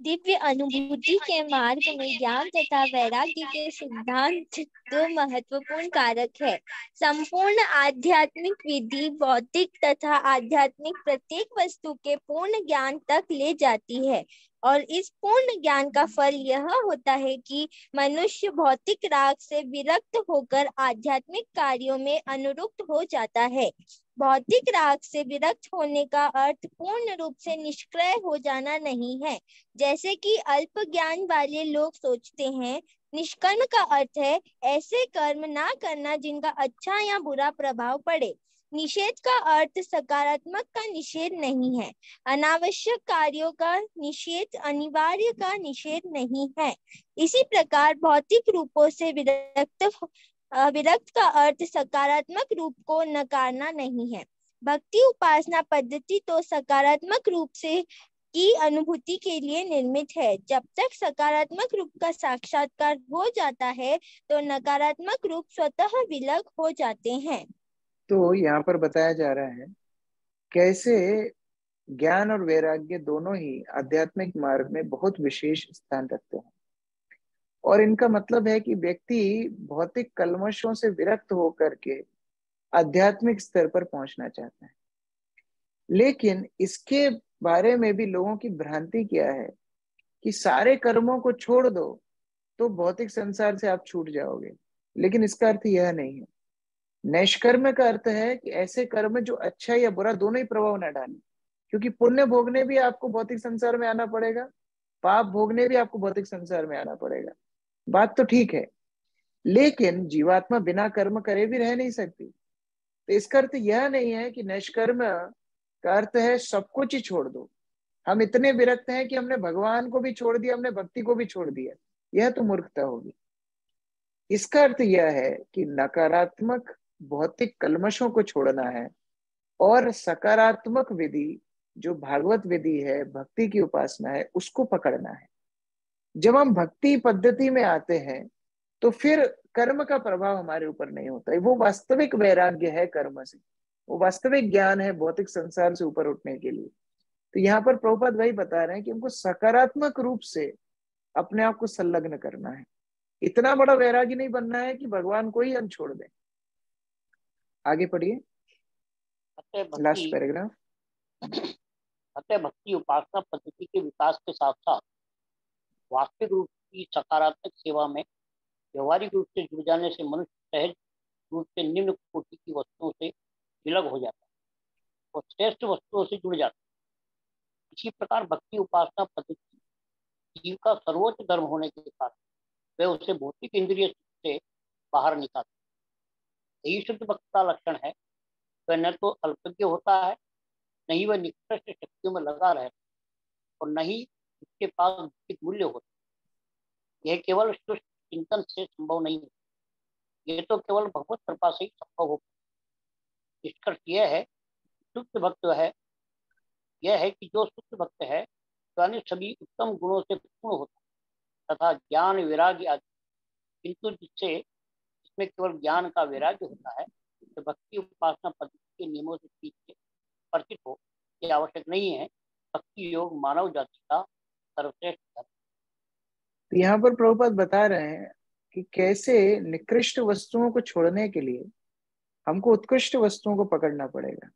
दिव्य अनुभूति के मार्ग में ज्ञान तथा वैराग्य के सिद्धांत दो महत्वपूर्ण कारक है। संपूर्ण आध्यात्मिक विधि भौतिक तथा आध्यात्मिक प्रत्येक वस्तु के पूर्ण ज्ञान तक ले जाती है, और इस पूर्ण ज्ञान का फल यह होता है कि मनुष्य भौतिक राग से विरक्त होकर आध्यात्मिक कार्यों में अनुरक्त हो जाता है। भौतिक राग से विरक्त होने का अर्थ पूर्ण रूप से निष्क्रिय हो जाना नहीं है, जैसे कि अल्प ज्ञान वाले लोग सोचते हैं। निष्कर्म का अर्थ है ऐसे कर्म ना करना जिनका अच्छा या बुरा प्रभाव पड़े। निषेध का अर्थ सकारात्मक का निषेध नहीं है। अनावश्यक कार्यों का निषेध अनिवार्य का निषेध नहीं है। इसी प्रकार भौतिक रूपों से विरक्त का अर्थ सकारात्मक रूप को नकारना नहीं है। भक्ति उपासना पद्धति तो सकारात्मक रूप से की अनुभूति के लिए निर्मित है। जब तक सकारात्मक रूप का साक्षात्कार हो जाता है तो नकारात्मक रूप स्वतः विलग हो जाते हैं। तो यहाँ पर बताया जा रहा है कैसे ज्ञान और वैराग्य दोनों ही आध्यात्मिक मार्ग में बहुत विशेष स्थान रखते हैं, और इनका मतलब है कि व्यक्ति भौतिक कल्मशों से विरक्त होकर के आध्यात्मिक स्तर पर पहुंचना चाहता है। लेकिन इसके बारे में भी लोगों की भ्रांति क्या है कि सारे कर्मों को छोड़ दो तो भौतिक संसार से आप छूट जाओगे, लेकिन इसका अर्थ यह नहीं है। नैष्कर्म का अर्थ है कि ऐसे कर्म जो अच्छा या बुरा दोनों ही प्रभाव न डालें, क्योंकि पुण्य भोगने भी आपको भौतिक संसार में आना पड़ेगा, पाप भोगने भी आपको भौतिक संसार में आना पड़ेगा। बात तो ठीक है, लेकिन जीवात्मा बिना कर्म करे भी रह नहीं सकती। तो इसका अर्थ यह नहीं है कि निष्कर्म का अर्थ है सब कुछ ही छोड़ दो। हम इतने विरक्त हैं कि हमने भगवान को भी छोड़ दिया, हमने भक्ति को भी छोड़ दिया, यह तो मूर्खता होगी। इसका अर्थ यह है कि नकारात्मक भौतिक कल्मशों को छोड़ना है और सकारात्मक विधि जो भागवत विधि है, भक्ति की उपासना है, उसको पकड़ना है। जब हम भक्ति पद्धति में आते हैं तो फिर कर्म का प्रभाव हमारे ऊपर नहीं होता है। वो वास्तविक वैराग्य है कर्म से, वो वास्तविक ज्ञान है भौतिक संसार से ऊपर उठने के लिए। तो यहाँ पर प्रभुपाद भाई बता रहे हैं कि हमको सकारात्मक रूप से अपने आप को संलग्न करना है। इतना बड़ा वैराग्य नहीं बनना है कि भगवान को ही हम छोड़ दें। आगे पढ़िए, लास्ट पैराग्राफ। अतः भक्ति उपासना पद्धति के विकास के साथ साथ वास्तविक रूप की सकारात्मक सेवा में व्यवहारिक रूप से जुड़ जाने से मनुष्य सहज रूप से निम्न कोटि की वस्तुओं से विलग हो जाता है और श्रेष्ठ वस्तुओं से जुड़ जाता है। इसी प्रकार भक्ति उपासना पद्धति जीव का सर्वोच्च धर्म होने के कारण वह उसे भौतिक इंद्रिय से बाहर निकालता है। यही शुद्ध भक्त का लक्षण है। वह न तो अल्पज्ञ होता है, न ही वह निकृष्ट शक्तियों में लगा रहता और न ही उसके पास भौतिक मूल्य होता। यह केवल शुद्ध चिंतन से संभव नहीं है, यह तो केवल भगवत कृपा से ही संभव हो। निष्कर्ष यह है शुद्ध भक्त है, यह है कि जो शुद्ध भक्त है यानी सभी उत्तम गुणों से पूर्ण होता है तथा ज्ञान वैराग्य आदि, किंतु जिसमें केवल ज्ञान का वैराग्य होता है तो भक्ति उपासना पद्धति के नियमों से पीछे परिचित हो यह आवश्यक नहीं है। भक्ति योग मानव जाति का सर्वश्रेष्ठ धर्म। तो यहाँ पर प्रभुपाद बता रहे हैं कि कैसे निकृष्ट वस्तुओं को छोड़ने के लिए हमको उत्कृष्ट वस्तुओं को पकड़ना पड़ेगा।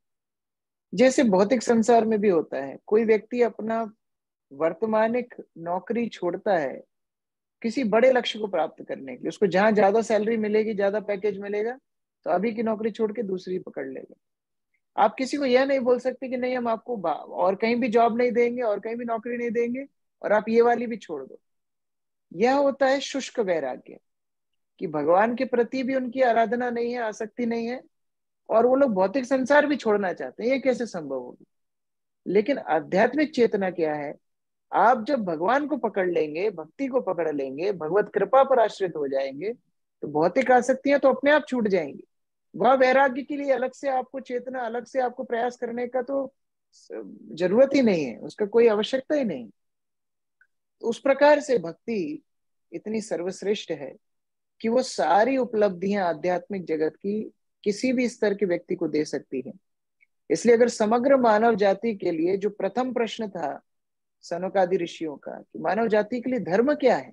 जैसे भौतिक संसार में भी होता है, कोई व्यक्ति अपना वर्तमानिक नौकरी छोड़ता है किसी बड़े लक्ष्य को प्राप्त करने के लिए। उसको जहां ज्यादा सैलरी मिलेगी, ज्यादा पैकेज मिलेगा, तो अभी की नौकरी छोड़ के दूसरी पकड़ लेगा। आप किसी को यह नहीं बोल सकते कि नहीं हम आपको और कहीं भी जॉब नहीं देंगे और कहीं भी नौकरी नहीं देंगे और आप ये वाली भी छोड़ दो। यह होता है शुष्क वैराग्य, कि भगवान के प्रति भी उनकी आराधना नहीं है, आसक्ति नहीं है, और वो लोग भौतिक संसार भी छोड़ना चाहते हैं। ये कैसे संभव होगी? लेकिन आध्यात्मिक चेतना क्या है? आप जब भगवान को पकड़ लेंगे, भक्ति को पकड़ लेंगे, भगवत कृपा पर आश्रित हो जाएंगे, तो भौतिक आसक्तियां तो अपने आप छूट जाएंगी। वह वैराग्य के लिए अलग से आपको चेतना, अलग से आपको प्रयास करने का तो जरूरत ही नहीं है, उसका कोई आवश्यकता ही नहीं। तो उस प्रकार से भक्ति इतनी सर्वश्रेष्ठ है कि वो सारी उपलब्धियां आध्यात्मिक जगत की किसी भी स्तर के व्यक्ति को दे सकती है। इसलिए अगर समग्र मानव जाति के लिए जो प्रथम प्रश्न था सनकादि ऋषियों का कि मानव जाति के लिए धर्म क्या है,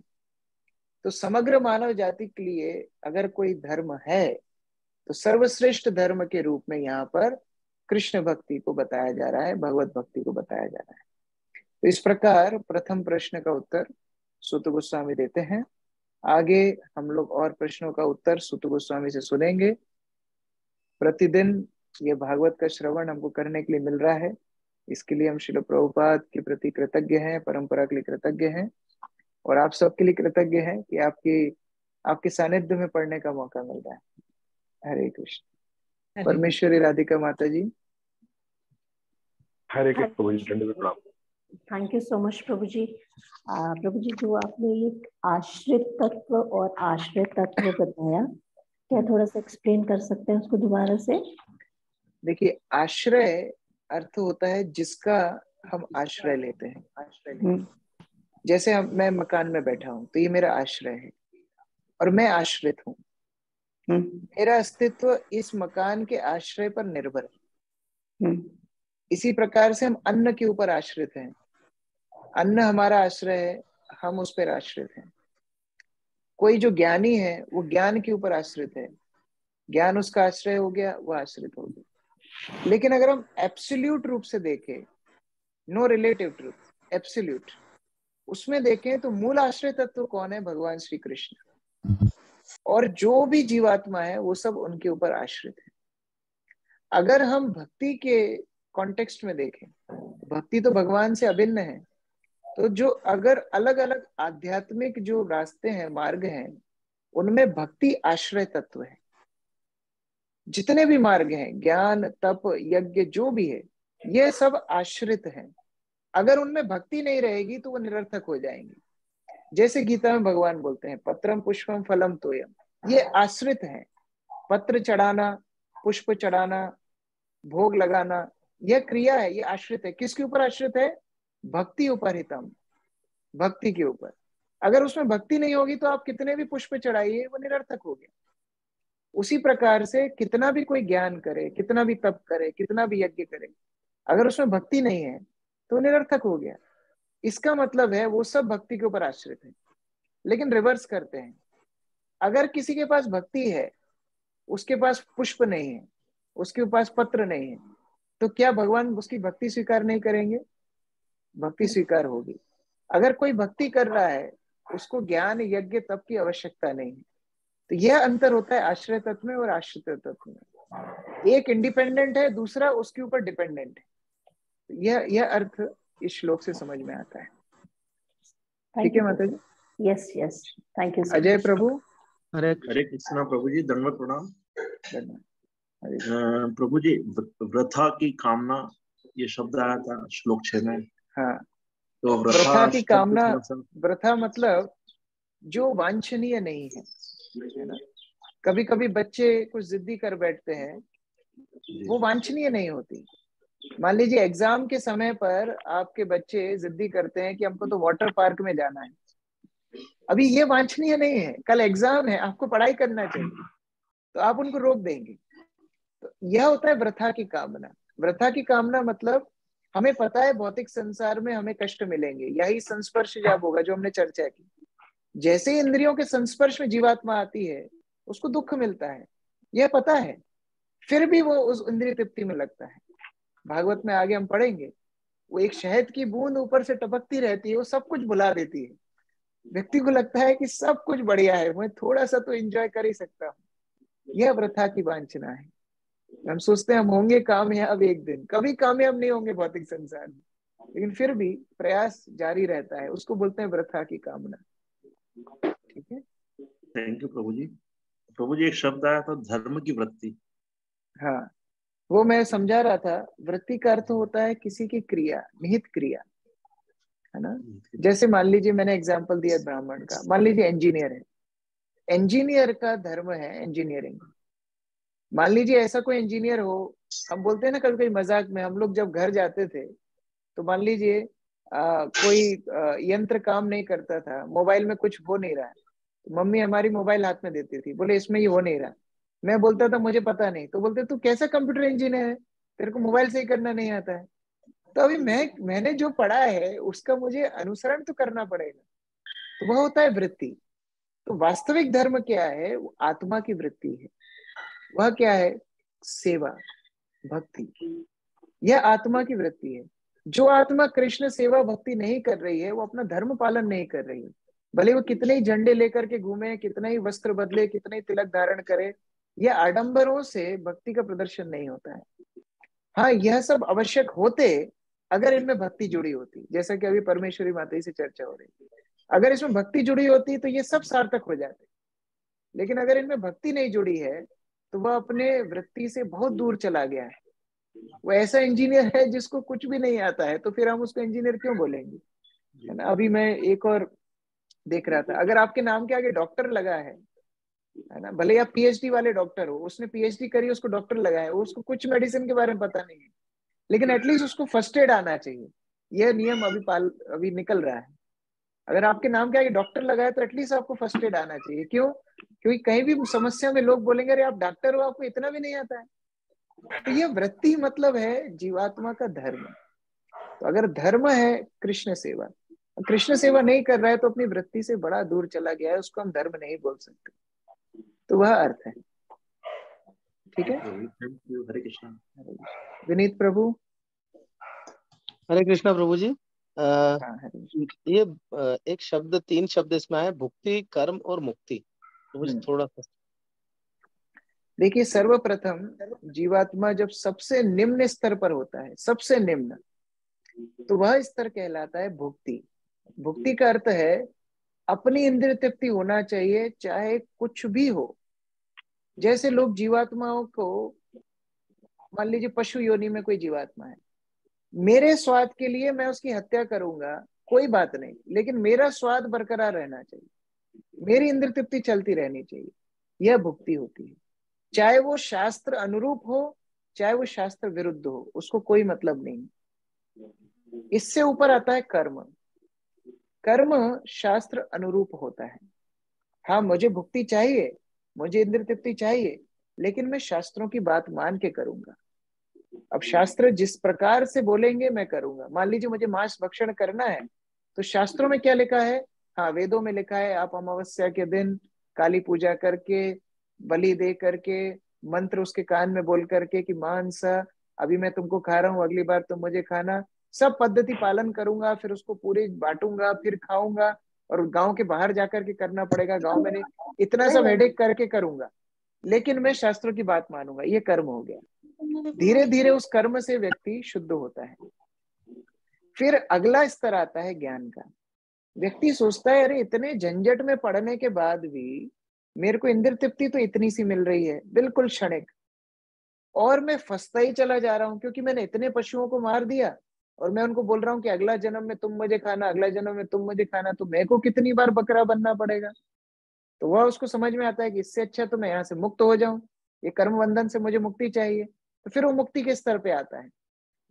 तो समग्र मानव जाति के लिए अगर कोई धर्म है तो सर्वश्रेष्ठ धर्म के रूप में यहाँ पर कृष्ण भक्ति को बताया जा रहा है, भगवत भक्ति को बताया जा रहा है। तो इस प्रकार प्रथम प्रश्न का उत्तर सूत गोस्वामी देते हैं। आगे हम लोग और प्रश्नों का उत्तर सूत गोस्वामी से सुनेंगे। प्रतिदिन ये भागवत का श्रवण हमको करने के लिए मिल रहा है, इसके लिए हम श्रील प्रभुपाद के प्रति कृतज्ञ हैं, परंपरा के लिए कृतज्ञ हैं, और आप सबके लिए कृतज्ञ हैं कि आपके सानिध्य में पढ़ने का मौका मिल रहा है। हरे कृष्ण। परमेश्वरी राधिका माता जी। हरे कृष्ण प्रभु जी, दंडवत प्रणाम। थैंक यू सो मच प्रभु जी। प्रभु जी, जो आपने ये आश्रित तत्व और आश्रय तत्व बताया, क्या थोड़ा सा एक्सप्लेन कर सकते हैं उसको दोबारा से? देखिए, आश्रय अर्थ होता है जिसका हम आश्रय लेते हैं। आश्रय जैसे मैं मकान में बैठा हूं तो ये मेरा आश्रय है और मैं आश्रित हूँ। मेरा अस्तित्व इस मकान के आश्रय पर निर्भर है। इसी प्रकार से हम अन्न के ऊपर आश्रित हैं। अन्न हमारा आश्रय है, हम उस पर आश्रित हैं। कोई जो ज्ञानी है वो ज्ञान के ऊपर आश्रित है, ज्ञान उसका आश्रय हो गया, वो आश्रित हो गया। लेकिन अगर हम एब्सोल्यूट रूप से देखें, नो रिलेटिव ट्रूथ, एब्सोल्यूट, उसमें देखें तो मूल आश्रय तत्व कौन है? भगवान श्री कृष्ण। और जो भी जीवात्मा है वो सब उनके ऊपर आश्रित है। अगर हम भक्ति के कॉन्टेक्स्ट में देखें, भक्ति तो भगवान से अभिन्न है। तो जो अगर अलग अलग आध्यात्मिक जो रास्ते हैं, मार्ग हैं, उनमें भक्ति आश्रय तत्व है। जितने भी मार्ग हैं, ज्ञान, तप, यज्ञ, जो भी है, ये सब आश्रित हैं। अगर उनमें भक्ति नहीं रहेगी तो वो निरर्थक हो जाएंगे। जैसे गीता में भगवान बोलते हैं, पत्रम पुष्पम फलम तोयम, ये आश्रित हैं। पत्र चढ़ाना, पुष्प चढ़ाना, भोग लगाना, यह क्रिया है, ये आश्रित है। किसके ऊपर आश्रित है? भक्ति उपरितम, भक्ति के ऊपर। अगर उसमें भक्ति नहीं होगी तो आप कितने भी पुष्प चढ़ाइए, वो निरर्थक हो गया। उसी प्रकार से कितना भी कोई ज्ञान करे, कितना भी तप करे, कितना भी यज्ञ करे, अगर उसमें भक्ति नहीं है तो निरर्थक हो गया। इसका मतलब है वो सब भक्ति के ऊपर आश्रित है। लेकिन रिवर्स करते हैं, अगर किसी के पास भक्ति है, उसके पास पुष्प नहीं है, उसके पास पत्र नहीं है, तो क्या भगवान उसकी भक्ति स्वीकार नहीं करेंगे? भक्ति स्वीकार होगी। अगर कोई भक्ति कर रहा है, उसको ज्ञान, यज्ञ, तप की आवश्यकता नहीं है। तो यह अंतर होता है आश्रय तत्व में और आश्रित तत्व में। एक इंडिपेंडेंट है, दूसरा उसके ऊपर डिपेंडेंट है। यह अर्थ इस श्लोक से समझ में आता है। ठीक है माता जी? Yes yes, thank you. Ajay Prabhu. हरे कृष्णा प्रभु जी, दंडवत प्रणाम। प्रभु जी, वृथा की कामना, ये शब्द आया था श्लोक 6 में। हाँ, तो वृथा की कामना, वृथा मतलब जो वांछनीय नहीं है ना। कभी कभी बच्चे कुछ जिद्दी कर बैठते हैं, वो वांछनीय नहीं होती। मान लीजिए एग्जाम के समय पर आपके बच्चे जिद्दी करते हैं कि हमको तो वाटर पार्क में जाना है। अभी ये वांछनीय नहीं है, कल एग्जाम है, आपको पढ़ाई करना चाहिए, तो आप उनको रोक देंगे। तो यह होता है वृथा की कामना। वृथा की कामना मतलब हमें पता है भौतिक संसार में हमें कष्ट मिलेंगे, यही संस्पर्श जब होगा, जो हमने चर्चा की। जैसे ही इंद्रियों के संस्पर्श में जीवात्मा आती है, उसको दुख मिलता है, यह पता है, फिर भी वो उस इंद्रिय तृप्ति में लगता है। भागवत में आगे हम पढ़ेंगे, वो एक शहद की बूंद ऊपर से टपकती रहती है, वो सब कुछ भुला देती है। व्यक्ति को लगता है कि सब कुछ बढ़िया है, मैं थोड़ा सा तो एंजॉय कर ही सकता हूँ। यह वृथा की वांछना है। हम सोचते हैं हम होंगे कामयाब एक दिन, कभी कामयाब नहीं होंगे भौतिक संसार में, लेकिन फिर भी प्रयास जारी रहता है, उसको बोलते हैं वृथा की कामना। ठीक है, थैंक यू प्रभु जी। प्रभु जी, एक शब्द आया था धर्म की वृत्ति। हाँ, वो मैं समझा रहा था, वृत्ति का अर्थ होता है किसी की क्रिया, निहित क्रिया, है ना। जैसे मान लीजिए मैंने एग्जांपल दिया ब्राह्मण का, मान लीजिए इंजीनियर है, इंजीनियर का धर्म है इंजीनियरिंग। मान लीजिए ऐसा कोई इंजीनियर हो, हम बोलते हैं ना कभी कभी मजाक में, हम लोग जब घर जाते थे तो मान लीजिए कोई यंत्र काम नहीं करता था, मोबाइल में कुछ हो नहीं रहा है, तो मम्मी हमारी मोबाइल हाथ में देती थी, बोले इसमें ये हो नहीं रहा। मैं बोलता था मुझे पता नहीं, तो बोलते तू कैसा कंप्यूटर इंजीनियर है, तेरे को मोबाइल से ही करना नहीं आता है। तो अभी मैंने जो पढ़ा है उसका मुझे अनुसरण तो करना पड़ेगा, तो वह होता है वृत्ति। तो वास्तविक धर्म क्या है, वो आत्मा की वृत्ति है। वह क्या है, सेवा, भक्ति, यह आत्मा की वृत्ति है। जो आत्मा कृष्ण सेवा भक्ति नहीं कर रही है, वो अपना धर्म पालन नहीं कर रही है। भले वो कितने ही झंडे लेकर के घूमे, कितना ही वस्त्र बदले, कितने ही तिलक धारण करे, यह आडंबरों से भक्ति का प्रदर्शन नहीं होता है। हाँ, यह सब आवश्यक होते अगर इनमें भक्ति जुड़ी होती, जैसा कि अभी परमेश्वरी माता से चर्चा हो रही थी। अगर इसमें भक्ति जुड़ी होती तो ये सब सार्थक हो जाते। लेकिन अगर इनमें भक्ति नहीं जुड़ी है तो वह अपने वृत्ति से बहुत दूर चला गया है। वो ऐसा इंजीनियर है जिसको कुछ भी नहीं आता है, तो फिर हम उसको इंजीनियर क्यों बोलेंगे, है ना। अभी मैं एक और देख रहा था, अगर आपके नाम के आगे डॉक्टर लगा है ना, भले आप पीएचडी वाले डॉक्टर हो, उसने पीएचडी करी, उसको डॉक्टर लगा है, उसको कुछ मेडिसिन के बारे में पता नहीं है, लेकिन एटलीस्ट उसको फर्स्ट एड आना चाहिए। यह नियम अभी निकल रहा है। अगर आपके नाम के आगे डॉक्टर लगा है तो एटलीस्ट आपको फर्स्ट एड आना चाहिए। क्यों? क्योंकि कहीं भी समस्या में लोग बोलेंगे अरे आप डॉक्टर हो, आपको इतना भी नहीं आता है। तो यह वृत्ति मतलब है जीवात्मा का धर्म। तो अगर धर्म है कृष्ण सेवा, कृष्ण सेवा नहीं कर रहा है तो अपनी वृत्ति से बड़ा दूर चला गया है, उसको हम धर्म नहीं बोल सकते। तो वह अर्थ है। ठीक है, हरे कृष्णा। विनीत प्रभु। हरे कृष्णा प्रभु जी। हाँ, ये एक शब्द, 3 शब्द इसमें आए, भुक्ति, कर्म और मुक्ति। तो मुझे थोड़ा सा देखिए, सर्वप्रथम जीवात्मा जब सबसे निम्न स्तर पर होता है, सबसे निम्न, तो वह स्तर कहलाता है भुक्ति। भुक्ति का अर्थ है अपनी इंद्रिय तृप्ति होना चाहिए चाहे कुछ भी हो। जैसे लोग जीवात्माओं को, मान लीजिए पशु योनि में कोई जीवात्मा है, मेरे स्वाद के लिए मैं उसकी हत्या करूंगा, कोई बात नहीं, लेकिन मेरा स्वाद बरकरार रहना चाहिए, मेरी इंद्रिय तृप्ति चलती रहनी चाहिए। यह भुक्ति होती है। चाहे वो शास्त्र अनुरूप हो, चाहे वो शास्त्र विरुद्ध हो, उसको कोई मतलब नहीं। इससे ऊपर आता है कर्म। कर्म शास्त्र अनुरूप होता है। हाँ, मुझे भुक्ति चाहिए, मुझे इंद्रिय तृप्ति चाहिए, लेकिन मैं शास्त्रों की बात मान के करूंगा। अब शास्त्र जिस प्रकार से बोलेंगे मैं करूंगा। मान लीजिए मुझे मांस भक्षण करना है, तो शास्त्रों में क्या लिखा है? हाँ, वेदों में लिखा है आप अमावस्या के दिन काली पूजा करके, बलि दे करके, मंत्र उसके कान में बोल करके कि मांस अभी मैं तुमको खा रहा हूँ, अगली बार तुम मुझे खाना। सब पद्धति पालन करूंगा, फिर उसको पूरे बांटूंगा, फिर खाऊंगा, और गांव के बाहर जाकर के करना पड़ेगा, गांव में नहीं, इतना सब हेडेक करके करूंगा, लेकिन मैं शास्त्रों की बात मानूंगा। ये कर्म हो गया। धीरे धीरे उस कर्म से व्यक्ति शुद्ध होता है। फिर अगला स्तर आता है ज्ञान का। व्यक्ति सोचता है अरे इतने झंझट में पढ़ने के बाद भी मेरे को इंद्रिय तृप्ति तो इतनी सी मिल रही है, बिल्कुल क्षणिक, और मैं फंसता ही चला जा रहा हूं, क्योंकि मैंने इतने पशुओं को मार दिया और मैं उनको बोल रहा हूँ कि अगला जन्म में तुम मुझे खाना, अगला जन्म में तुम मुझे खाना, तो मेरे को कितनी बार बकरा बनना पड़ेगा। तो वह उसको समझ में आता है कि इससे अच्छा तो मैं यहाँ से मुक्त हो जाऊं, ये कर्म बंधन से मुझे मुक्ति चाहिए। तो फिर वो मुक्ति के स्तर पे आता है,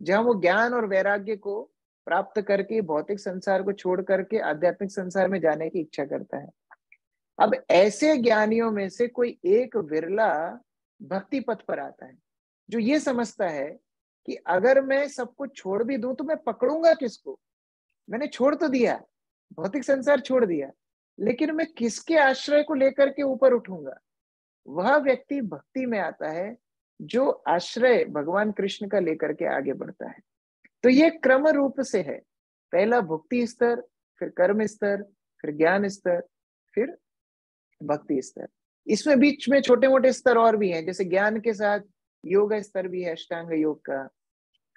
जहां वो ज्ञान और वैराग्य को प्राप्त करके भौतिक संसार को छोड़ करके आध्यात्मिक संसार में जाने की इच्छा करता है। अब ऐसे ज्ञानियों में से कोई एक विरला भक्ति पथ पर आता है, जो ये समझता है कि अगर मैं सब कुछ छोड़ भी दूं तो मैं पकड़ूंगा किसको। मैंने छोड़ तो दिया, भौतिक संसार छोड़ दिया, लेकिन मैं किसके आश्रय को लेकर के ऊपर उठूंगा। वह व्यक्ति भक्ति में आता है जो आश्रय भगवान कृष्ण का लेकर के आगे बढ़ता है। तो ये क्रम रूप से है, पहला भक्ति स्तर, फिर कर्म स्तर, फिर ज्ञान स्तर, फिर भक्ति स्तर। इसमें बीच में छोटे मोटे स्तर और भी हैं, जैसे ज्ञान के साथ योग स्तर भी है, अष्टांग योग का।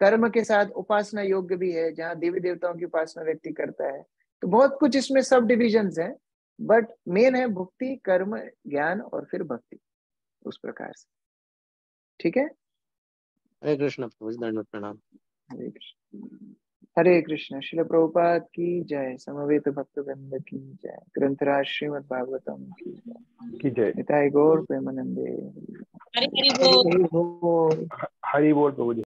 कर्म के साथ उपासना योग भी है, जहाँ देवी देवताओं की उपासना व्यक्ति करता है। तो बहुत कुछ इसमें सब डिविजन्स हैं, बट मेन है भक्ति, कर्म, ज्ञान और फिर भक्ति, उस प्रकार से। ठीक है। हरे कृष्ण प्रभु जी, दंडवत प्रणाम। हरे कृष्ण। हरे कृष्ण। श्रील प्रभुपाद की जय। समवेत भक्त वृंद की जय। ग्रंथराज श्रीमद् भागवतम की जय। निताई गौर प्रेमानंदे। हरि हरि बोल। बोल प्रभु जी।